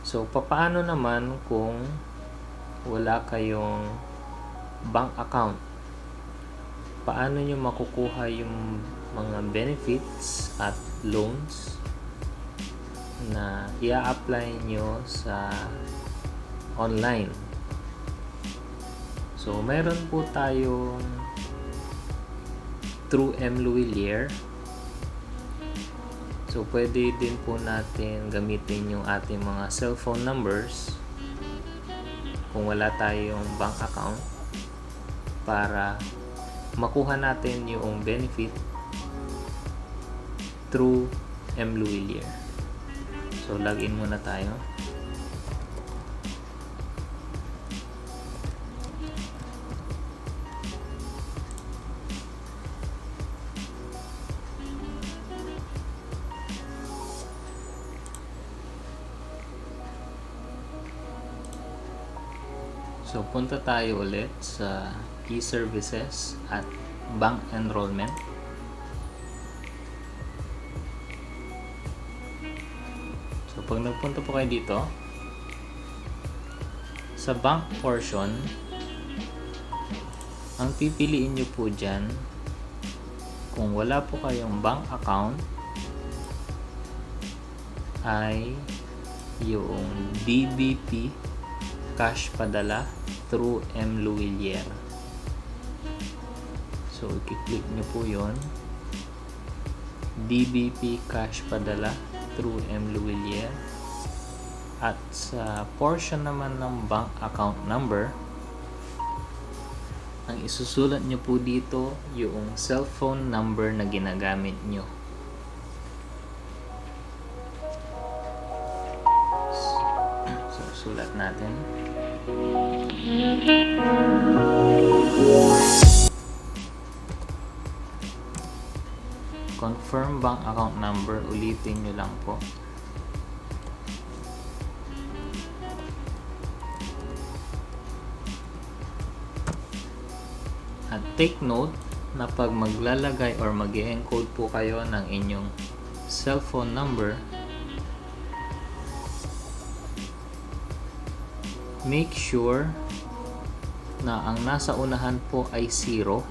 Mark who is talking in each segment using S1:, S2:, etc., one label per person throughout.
S1: So, papaano naman kung wala kayong bank account? Paano nyo makukuha yung mga benefits at loans na i-apply nyo sa online? So, meron po tayong Thru M Lhuillier. So, pwede din po natin gamitin yung ating mga cellphone numbers kung wala tayong bank account para makuha natin yung benefit through M Lhuillier. So, login muna tayo. So, punta tayo ulit sa e-services at bank enrollment. So, pag nagpunta po kayo dito, sa bank portion, ang pipiliin nyo po dyan, kung wala po kayong bank account, ay yung DBP cash padala through M Lhuillier. So, i-click nyo po yun. DBP cash padala through M Lhuillier. At sa portion naman ng bank account number, ang isusulat nyo po dito yung cellphone number na ginagamit nyo. So, sulat natin. Confirm bank account number, ulitin nyo lang po. At take note na pag maglalagay or mag-encode po kayo ng inyong cellphone number, make sure na ang nasa unahan po ay 0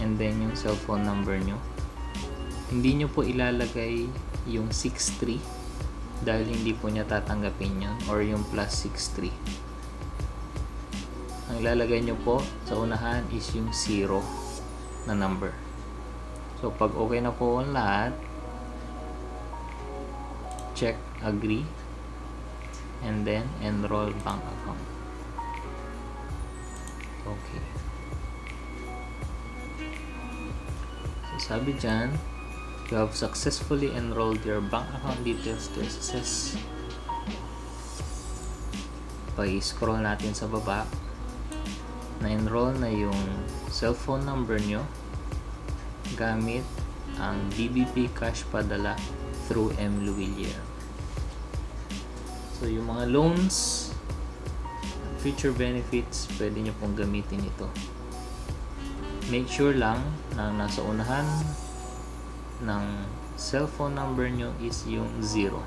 S1: and then yung cellphone number nyo. Hindi nyo po ilalagay yung 63 dahil hindi po niya tatanggapin yun, or yung +63. Ang ilalagay nyo po sa unahan is yung 0 na number. So, pag okay na po ang lahat, check agree and then enroll bank account. Okay. So, sabi dyan, you have successfully enrolled your bank account details to SSS. Pag-scroll natin sa baba, na-enroll na yung cellphone number nyo gamit ang DBP cash padala through M Lhuillier. So, yung mga loans, future benefits, pwede nyo pong gamitin ito. Make sure lang na nasa unahan ng cellphone number nyo is yung 0.